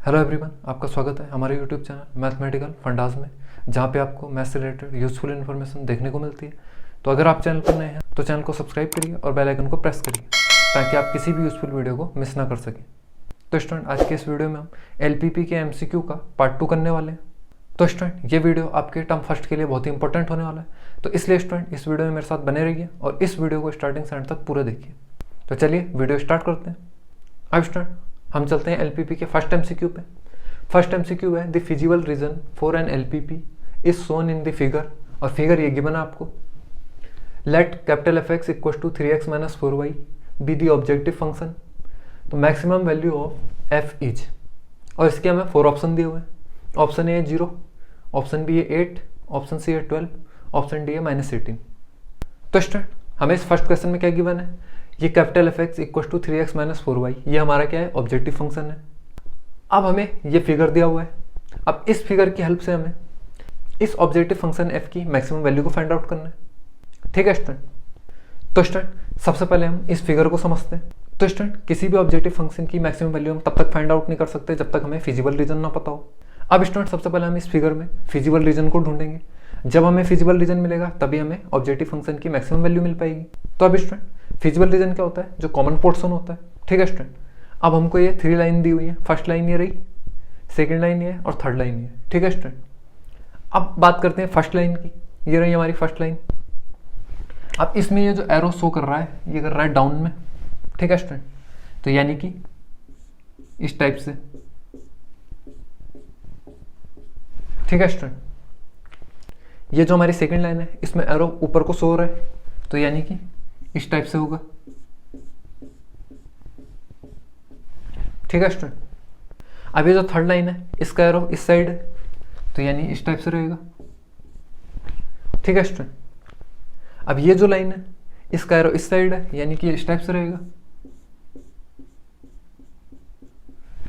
Hello everyone, आपका स्वागत है हमारे यूट्यूब चैनल मैथमेटिकल फंडाज में, जहाँ पे आपको मैथ से रिलेटेड यूजफुल इन्फॉर्मेशन देखने को मिलती है। तो अगर आप चैनल पर नए हैं तो चैनल को सब्सक्राइब करिए और बेल आइकन को प्रेस करिए ताकि आप किसी भी यूजफुल वीडियो को मिस ना कर सकें। तो स्टूडेंट, आज के इस वीडियो में हम LPP के MCQ का पार्ट 2 करने वाले हैं। तो स्टूडेंट, ये वीडियो आपके टर्म फर्स्ट के लिए बहुत ही इंपॉर्टेंट होने वाला है, तो इसलिए स्टूडेंट इस वीडियो में मेरे साथ बने रहिए और इस वीडियो को स्टार्टिंग से एंड तक पूरा देखिए। तो चलिए वीडियो स्टार्ट करते हैं। अब स्टूडेंट, हम चलते हैं LPP के फर्स्ट MCQ पे। फर्स्ट MCQ है the feasible region for an LPP is shown in the figure, और फिगर ये गिवन है आपको। Let capital Fx equal to 3x minus 4y be the objective function. तो maximum value of f is, और इसके हमें 4 option दिए हुए हैं। ऑप्शन ए है 0, ऑप्शन बी है 8, ऑप्शन सी है 12, ऑप्शन डी है -18। तो स्टूडेंट, हमें इस फर्स्ट क्वेश्चन में क्या गिवन है, ये capital Fx equal to 3x minus 4y, ये हमारा क्या है, ऑब्जेक्टिव फंक्शन है। अब हमें ये फिगर दिया हुआ है। अब इस फिगर की हेल्प से हमें इस ऑब्जेक्टिव फंक्शन f की मैक्सिमम वैल्यू को फाइंड आउट करना है। ठीक है स्टूडेंट। तो स्टूडेंट, सबसे पहले हम इस फिगर को समझते हैं। तो स्टूडेंट, किसी भी ऑब्जेक्टिव फंक्शन की मैक्सिमम वैल्यू हम तब तक फाइंड आउट नहीं कर सकते जब तक हमें फिजिबल रीजन ना पता हो। अब स्टूडेंट, सबसे पहले हम इस फिगर में फिजिबल रीजन को ढूंढेंगे। जब हमें फिजिबल रीजन मिलेगा तभी हमें ऑब्जेक्टिव फंक्शन की मैक्सिमम वैल्यू मिल पाएगी। तो अब स्टूडेंट, फिजिबल रीजन क्या होता है, जो कॉमन पोर्शन होता है। ठीक है स्टूडेंट। अब हमको ये 3 लाइन दी हुई है। फर्स्ट लाइन ये रही, सेकेंड लाइन ये है और थर्ड लाइन ये है। ठीक है स्टूडेंट। अब बात करते हैं फर्स्ट लाइन की। ये रही हमारी फर्स्ट लाइन। अब इसमें ये जो एरो शो कर रहा है, ये कर रहा है डाउन में। ठीक है स्टूडेंट। तो यानी कि इस टाइप से। ठीक है स्टूडेंट। ये जो हमारी सेकेंड लाइन है, इसमें एरो ऊपर को शो हो रहा है, तो यानी कि इस टाइप से होगा। ठीक है स्टूडेंट। अब ये जो थर्ड लाइन है, इसका एरो इस साइड है, तो यानी इस टाइप से रहेगा। ठीक है स्टूडेंट। अब ये जो लाइन है, इसका एरो इस साइड है, यानी कि इस टाइप से रहेगा।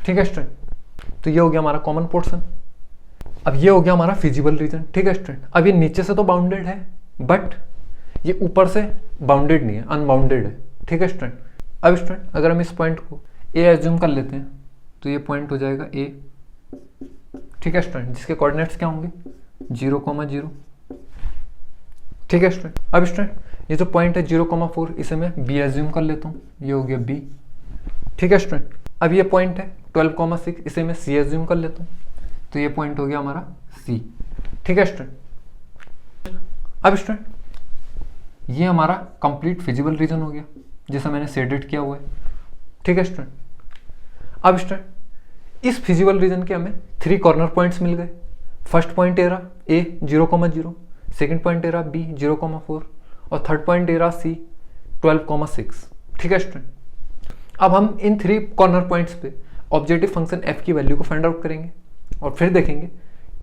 ठीक है स्टूडेंट। तो ये हो गया हमारा कॉमन पोर्शन। अब ये हो गया हमारा फिजिबल रीजन। ठीक है स्टूडेंट। अब ये नीचे से तो बाउंडेड है, बट ये ऊपर से बाउंडेड नहीं है, अनबाउंडेड है। ठीक है स्टूडेंट। अब स्टूडेंट, अगर हम इस पॉइंट को ए एज्यूम कर लेते हैं, तो ये पॉइंट हो जाएगा ए। ठीक है स्टूडेंट। जिसके कोऑर्डिनेट्स क्या होंगे, 0,0। ठीक है स्टूडेंट। अब स्टूडेंट, ये जो पॉइंट है 0,4, इसे मैं बी एज्यूम कर लेता हूँ, ये हो गया बी। ठीक है स्टूडेंट। अब ये पॉइंट है 12,6, इसे मैं सी एज्यूम कर लेता हूँ, तो ये पॉइंट हो गया हमारा सी। ठीक है स्टूडेंट। अब स्टूडेंट, ये हमारा कंप्लीट फिजिबल रीजन हो गया, जिसे मैंने शेडेड किया हुआ है। ठीक है स्टूडेंट। अब स्टूडेंट, इस फिजिबल रीजन के हमें 3 कॉर्नर पॉइंट्स मिल गए। फर्स्ट पॉइंट ए रहा ए 0,0, सेकेंड पॉइंट ए रहा बी 0,4, और थर्ड पॉइंट ए रहा सी 12,6। ठीक है स्टूडेंट। अब हम इन 3 कॉर्नर पॉइंट्स पे ऑब्जेक्टिव फंक्शन f की वैल्यू को फाइंड आउट करेंगे, और फिर देखेंगे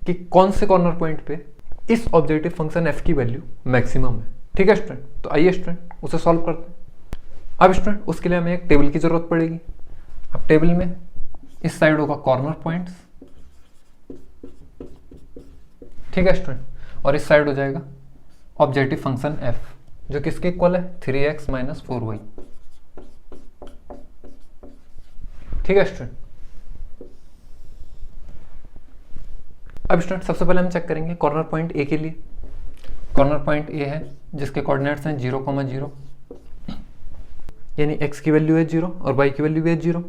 कि कौन से कॉर्नर पॉइंट पे इस ऑब्जेक्टिव फंक्शन f की वैल्यू मैक्सिमम है। ठीक है स्टूडेंट। तो आइए स्टूडेंट, उसे सॉल्व करते हैं। अब स्टूडेंट, उसके लिए हमें एक टेबल की जरूरत पड़ेगी। अब टेबल में इस साइड होगा कॉर्नर पॉइंट्स। ठीक है स्टूडेंट। और इस साइड हो जाएगा ऑब्जेक्टिव फंक्शन f, जो किसके इक्वल है, 3x माइनस 4y। ठीक है स्टूडेंट। अब स्टूडेंट, सबसे पहले हम चेक करेंगे कॉर्नर पॉइंट a के लिए। कॉर्नर पॉइंट a है जिसके कोऑर्डिनेट्स हैं 0,0, यानी x की वैल्यू है 0 और y की वैल्यू भी है 0।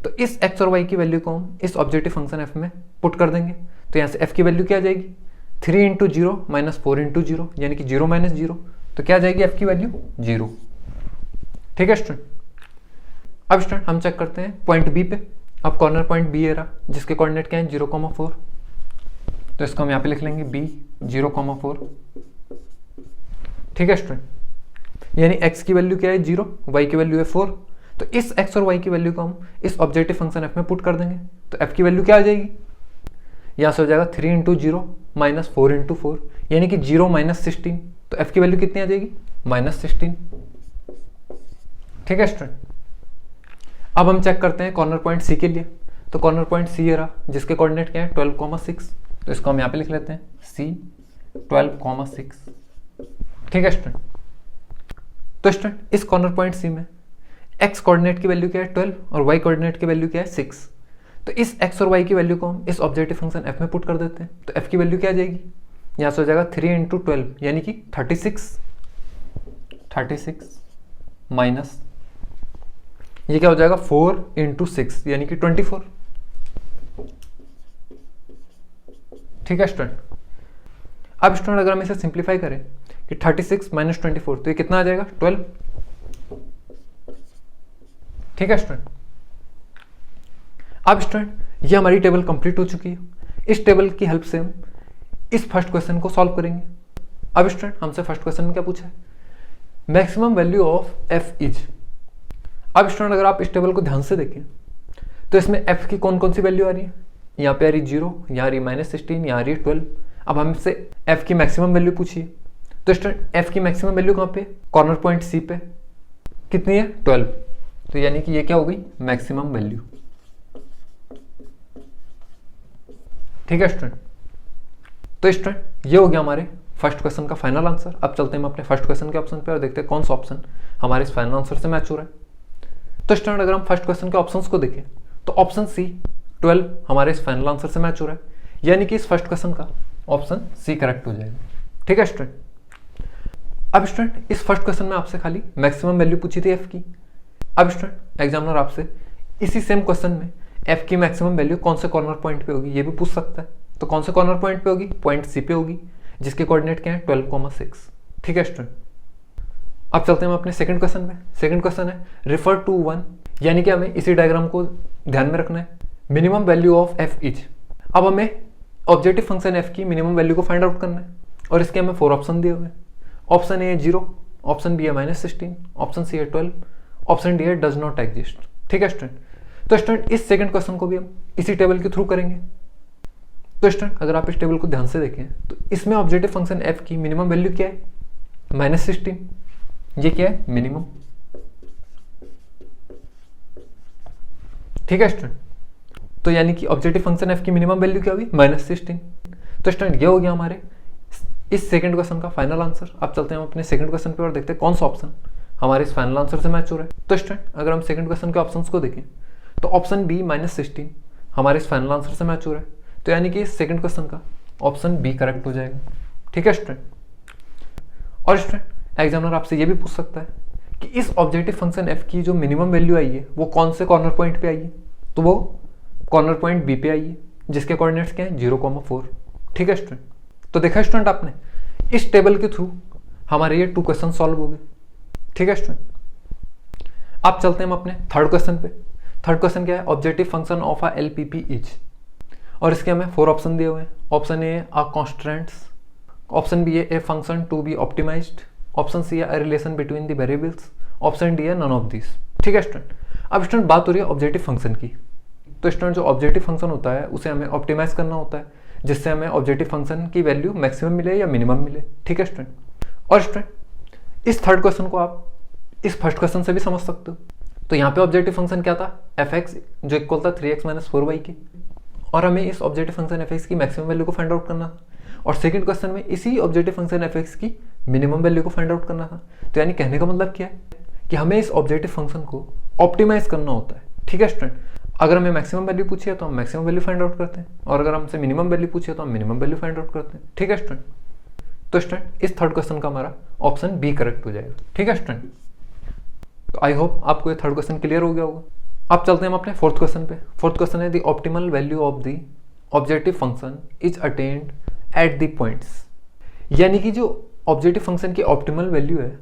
तो इस x और y की वैल्यू को हम इस ऑब्जेक्टिव फंक्शन f में पुट कर देंगे। तो यहाँ से f की वैल्यू क्या आ जाएगी, 3 इंटू 0 माइनस 4 इंटू 0, यानी कि 0 माइनस 0। तो क्या आ जाएगी f की वैल्यू, 0। ठीक है स्टूडेंट। अब स्टूडेंट, हम चेक करते हैं पॉइंट b पे। अब कॉर्नर पॉइंट b है रहा, जिसके कोऑर्डिनेट क्या है, 0,4। तो इसको हम यहाँ पे लिख लेंगे b 0,4। ठीक है स्टूडेंट। यानी x की वैल्यू क्या है, 0, y की वैल्यू है 4। तो इस x और y की वैल्यू को हम इस ऑब्जेक्टिव फंक्शन f में पुट कर देंगे। तो f की वैल्यू क्या आ जाएगी, यहाँ से हो जाएगा 3 इंटू 0 माइनस 4 इंटू 4, यानी कि 0 माइनस 16। तो f की वैल्यू कितनी आ जाएगी, -16। ठीक है स्टूडेंट। अब हम चेक करते हैं कॉर्नर पॉइंट c के लिए। तो कॉर्नर पॉइंट c है रहा, जिसके कोऑर्डिनेट क्या है, 12,6। तो इसको हम यहाँ पे लिख लेते हैं c 12,6। ठीक है स्टूडेंट। तो स्टूडेंट, इस कॉर्नर पॉइंट c में x कोऑर्डिनेट की वैल्यू क्या है, 12, और y कोऑर्डिनेट की वैल्यू क्या है, 6। तो इस x और y की वैल्यू को हम इस ऑब्जेक्टिव फंक्शन f में पुट कर देते हैं। तो f की वैल्यू क्या आ जाएगी, यहाँ से हो जाएगा 3 × 12 यानी कि 36 माइनस ये क्या हो जाएगा 4 × 6 यानी कि 24। ठीक है स्टूडेंट। अब स्टूडेंट अगर हम इसे सिंप्लीफाई करें कि 36 माइनस 24 तो ये कितना आ जाएगा 12। ठीक है स्टूडेंट। अब स्टूडेंट ये हमारी टेबल कंप्लीट हो चुकी है। इस टेबल की हेल्प से हम इस फर्स्ट क्वेश्चन को सॉल्व करेंगे। अब स्टूडेंट हमसे फर्स्ट क्वेश्चन में क्या पूछा है, maximum value of F is. अब स्टूडेंट अगर आप इस टेबल को ध्यान से देखें तो इसमें एफ की कौन कौन सी वैल्यू आ रही है, यहाँ पे आ रही 0, यहाँ आ रही -16, यहाँ आ रही 12। अब हमसे एफ की मैक्सिमम वैल्यू पूछिए। तो स्टूडेंट एफ की मैक्सिमम वैल्यू कहाँ पे, कॉर्नर पॉइंट सी पे कितनी है 12। तो यानी कि ये क्या हो गई मैक्सिमम वैल्यू। ठीक है स्टूडेंट। तो स्टूडेंट ये हो गया हमारे फर्स्ट क्वेश्चन का फाइनल आंसर। अब चलते हैं हम अपने फर्स्ट क्वेश्चन के ऑप्शन पे और देखते हैं कौन सा ऑप्शन हमारे इस फाइनल आंसर से मैच हो रहा है। तो स्टूडेंट अगर हम फर्स्ट क्वेश्चन के ऑप्शंस को देखें तो ऑप्शन सी 12 हमारे इस फाइनल आंसर से मैच हो रहा है, यानी कि इस फर्स्ट क्वेश्चन का ऑप्शन सी करेक्ट हो जाएगा। ठीक है स्टूडेंट। अब स्टूडेंट इस फर्स्ट क्वेश्चन में आपसे खाली मैक्सिमम वैल्यू पूछी थी एफ की। अब स्टूडेंट एग्जामिनर आपसे इसी सेम क्वेश्चन में एफ की मैक्सिमम वैल्यू कौन से कॉर्नर पॉइंट पे होगी ये भी पूछ सकता है। तो कौन से कॉर्नर पॉइंट पे होगी, पॉइंट सी पे होगी, जिसके कोऑर्डिनेट क्या है 12,6। ठीक है स्टूडेंट। अब चलते हैं हम अपने सेकंड क्वेश्चन पे। सेकंड क्वेश्चन है रिफर टू 1, यानी कि हमें इसी डायग्राम को ध्यान में रखना है। Minimum value of F is. अब हमें ऑब्जेक्टिव फंक्शन एफ की मिनिमम वैल्यू को फाइंड आउट करना है और इसके हमें 4 ऑप्शन दिए हुए हैं। ऑप्शन ए है 0, ऑप्शन बी है -16, ऑप्शन सी है 12, ऑप्शन डी है डज नॉट एग्जिस्ट। ठीक है स्टूडेंट। तो स्टूडेंट इस सेकंड क्वेश्चन को भी हम इसी टेबल के थ्रू करेंगे। तो स्टूडेंट अगर आप इस टेबल को ध्यान से देखें तो इसमें ऑब्जेक्टिव फंक्शन एफ की मिनिमम वैल्यू क्या है -16। ये क्या है मिनिमम। ठीक है स्टूडेंट। तो यानी कि ऑब्जेक्टिव फंक्शन एफ की मिनिमम वैल्यू क्या हुई -16। तो स्टूडेंट ये हो गया हमारे इस सेकंड क्वेश्चन का फाइनल आंसर। अब चलते हैं हम अपने सेकंड क्वेश्चन पे और देखते हैं कौन सा ऑप्शन हमारे इस फाइनल आंसर से मैच हो रहा है। तो स्टूडेंट अगर हम सेकंड क्वेश्चन के ऑप्शंस को देखें तो ऑप्शन बी -16 हमारे इस फाइनल आंसर से मैच हो रहा है। तो यानी कि इस सेकंड क्वेश्चन का ऑप्शन बी करेक्ट हो जाएगा। ठीक है स्टूडेंट। और स्टूडेंट एग्जामिनर आपसे ये भी पूछ सकता है कि इस ऑब्जेक्टिव फंक्शन एफ की जो मिनिमम वैल्यू आई है वो कौन से कॉर्नर पॉइंट पे आई है। तो वो कॉर्नर पॉइंट बी पे आई है, जिसके कोऑर्डिनेट्स क्या है 0,4। ठीक है स्टूडेंट। तो देखा स्टूडेंट आपने इस टेबल के थ्रू हमारे ये 2 क्वेश्चन सॉल्व हो गए। ठीक है स्टूडेंट। अब चलते हैं हम अपने थर्ड क्वेश्चन पे। थर्ड क्वेश्चन क्या है, objective function of a LPP is. और इसके हमें 4 ऑप्शन दिए हुए हैं। Option A a constants, option B है a function to be optimised, option C है a relation between the variables, option D है नन ऑफ दिस। ठीक है स्टूडेंट। अब स्टूडेंट बात हो रही है ऑब्जेक्टिव फंक्शन की। तो स्टूडेंट जो ऑब्जेक्टिव फंक्शन होता है उसे हमें ऑप्टिमाइज करना होता है, जिससे हमें ऑब्जेक्टिव फंक्शन की वैल्यू मैक्सिमम मिले या मिनिमम मिले। ठीक है स्टूडेंट। और स्टूडेंट इस थर्ड क्वेश्चन को आप इस फर्स्ट क्वेश्चन से भी समझ सकते हो। तो यहाँ पे ऑब्जेक्टिव फंक्शन क्या था एफ एक्स, जो इक्वल था 3x - 4y के, और हमें इस ऑब्जेक्टिव फंक्शन एफ एक्स की मैक्सिमम वैल्यू को फाइंड आउट करना था। और सेकंड क्वेश्चन में इसी ऑब्जेक्टिव फंक्शन एफ एक्स की मिनिमम वैल्यू को फाइंड आउट करना था। तो यानी कहने का मतलब क्या है कि हमें इस ऑब्जेक्टिव फंक्शन को ऑप्टिमाइज करना होता है। ठीक है स्टूडेंट। अगर हमें मैक्सिमम वैल्यू पूछी है तो हम मैक्सिमम वैल्यू फाइंड आउट करते हैं, और अगर हमसे मिनिमम वैल्यू पूछी है तो हम मिनिमम वैल्यू फाइंड आउट करते हैं। ठीक है स्टूडेंट। तो स्टूडेंट इस थर्ड क्वेश्चन का हमारा ऑप्शन बी करेक्ट हो जाएगा। ठीक है स्टूडेंट। तो आई होप आपको ये थर्ड क्वेश्चन क्लियर हो गया होगा। अब चलते हैं हम अपने फोर्थ क्वेश्चन पे। फोर्थ क्वेश्चन है the optimal value of the objective function is attained at the points. यानी कि जो ऑब्जेक्टिव फंक्शन की ऑप्टिमल वैल्यू है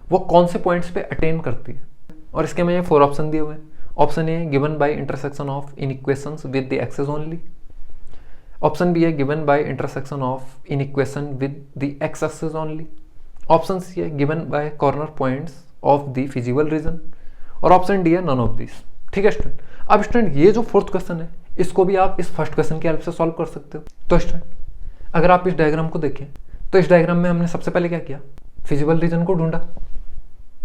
वो कौन से पॉइंट्स पे अटेन करती है। और इसके में 4 ऑप्शन दिए हुए हैं। Option A given by intersection of inequations with the axes only, option B है given by intersection of inequation with the X axes only, option C है given by corner points of the feasible region, और option D है none of this. ठीक है student. अब student ये जो fourth question है इसको भी आप इस फर्स्ट क्वेश्चन की हेल्प से सॉल्व कर सकते हो। तो स्टूडेंट अगर आप इस डायग्राम को देखें तो इस डायग्राम में हमने सबसे पहले क्या किया, फिजिबल रीजन को ढूंढा।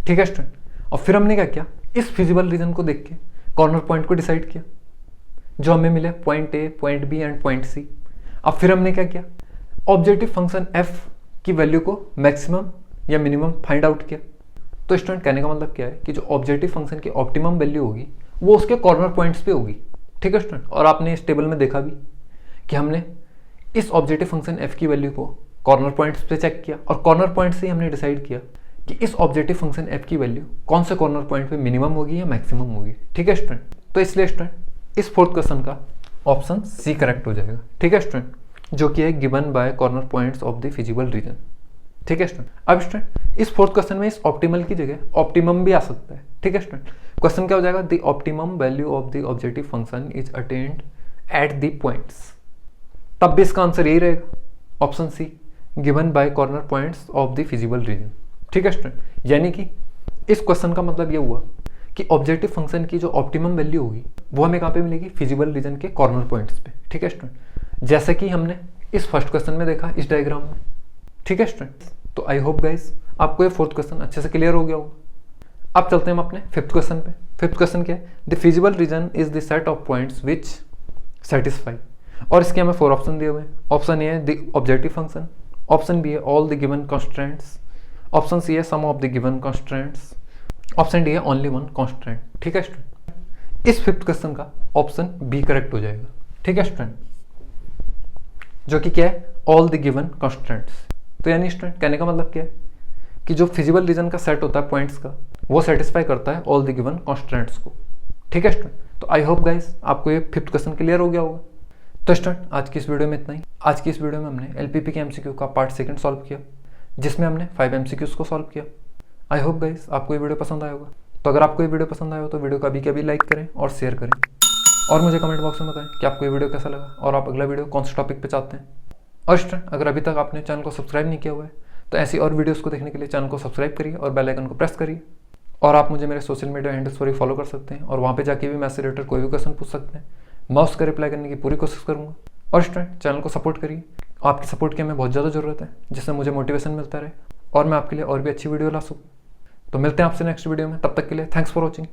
ठीक है स्टूडेंट। और फिर हमने क्या किया, इस फिजिबल रीजन को देख के कॉर्नर पॉइंट को डिसाइड किया जो हमें मिले point A, point B and point C. अब फिर हमने क्या किया, ऑब्जेक्टिव फंक्शन एफ की वैल्यू को मैक्सिमम या मिनिमम फाइंड आउट किया। तो स्टूडेंट कहने का मतलब क्या है कि जो ऑब्जेक्टिव फंक्शन की ऑप्टिमम वैल्यू होगी वो उसके कॉर्नर पॉइंट्स पे होगी। ठीक है स्टूडेंट। और आपने इस टेबल में देखा भी कि हमने इस ऑब्जेक्टिव फंक्शन एफ की वैल्यू को कॉर्नर पॉइंट्स पे चेक किया और कॉर्नर पॉइंट से ही हमने डिसाइड किया कि इस ऑब्जेक्टिव फंक्शन एफ की वैल्यू कौन से कॉर्नर पॉइंट पे मिनिमम होगी या मैक्सिमम होगी। ठीक है स्टूडेंट। तो इसलिए स्टूडेंट इस फोर्थ क्वेश्चन का ऑप्शन सी करेक्ट हो जाएगा। ठीक है स्टूडेंट, जो कि है given by corner points of the feasible region. ठीक है स्टूडेंट। अब स्टूडेंट इस फोर्थ क्वेश्चन में इस ऑप्टिमल की जगह ऑप्टिमम भी आ सकता है। ठीक है स्टूडेंट। क्वेश्चन क्या हो जाएगा, the optimum value of the objective function is attained at the points. तब भी इसका आंसर यही रहेगा, option C, given by corner points of the feasible region. ठीक है स्टूडेंट। यानी कि इस क्वेश्चन का मतलब ये हुआ कि ऑब्जेक्टिव फंक्शन की जो ऑप्टिमम वैल्यू होगी वो हमें कहाँ पे मिलेगी, फिजिबल रीजन के कॉर्नर पॉइंट्स पे। ठीक है स्टूडेंट, जैसे कि हमने इस फर्स्ट क्वेश्चन में देखा इस डायग्राम में। ठीक है स्टूडेंट। तो आई होप गाइस आपको ये फोर्थ क्वेश्चन अच्छे से क्लियर हो गया होगा। अब चलते हैं हम अपने फिफ्थ क्वेश्चन पे। फिफ्थ क्वेश्चन क्या है, the feasible reason is the set of points which satisfy. और इसके हमें 4 ऑप्शन दिए हुए हैं। ऑप्शन ए है the objective function, option B है all the given constraints, option C है some of the given constraints, option D है ओनली वन कंस्ट्रेंट। ठीक है स्टूडेंट। इस फिफ्थ क्वेश्चन का ऑप्शन बी करेक्ट हो जाएगा। ठीक है स्टूडेंट, जो कि क्या है, ऑल द गिवन कंस्ट्रेंट्स। तो यानी स्टूडेंट कहने का मतलब क्या है कि जो फिजिबल रीजन का सेट होता है पॉइंट्स का वो सेटिस्फाई करता है ऑल द गिवन कंस्ट्रेंट्स को। ठीक है स्टूडेंट। तो आई होप गाइस आपको ये फिफ्थ क्वेश्चन क्लियर हो गया होगा। तो स्टूडेंट आज की इस वीडियो में इतना ही। आज की इस वीडियो में हमने एलपीपी के एमसीक्यू का पार्ट सेकंड सॉल्व किया, जिसमें हमने 5 एमसीक्यूज को सॉल्व किया। आई होप गाइस आपको ये वीडियो पसंद आया होगा। तो अगर आपको ये वीडियो पसंद आया हो तो वीडियो को अभी के अभी लाइक करें और शेयर करें, और मुझे कमेंट बॉक्स में बताएं कि आपको ये वीडियो कैसा लगा और आप अगला वीडियो कौन से टॉपिक पे चाहते हैं। और स्टूडेंट अगर अभी तक आपने चैनल को सब्सक्राइब नहीं किया हुआ है तो ऐसी और वीडियोस को देखने के लिए चैनल को सब्सक्राइब करिए और बेल आइकन को प्रेस करिए। और आप मुझे मेरे सोशल मीडिया हैंडल्स पर ही फॉलो कर सकते हैं और वहाँ पे जाके भी मैथ्स से रिलेटेड कोई भी क्वेश्चन पूछ सकते हैं। मैं उसका रिप्लाई करने की पूरी कोशिश करूँगा। और स्टूडेंट चैनल को सपोर्ट करिए, आपकी सपोर्ट की हमें बहुत ज़्यादा ज़रूरत है, जिससे मुझे मोटिवेशन मिलता रहे और मैं आपके लिए और भी अच्छी वीडियो ला सकूँ। तो मिलते हैं आपसे नेक्स्ट वीडियो में, तब तक के लिए थैंक्स फॉर वॉचिंग।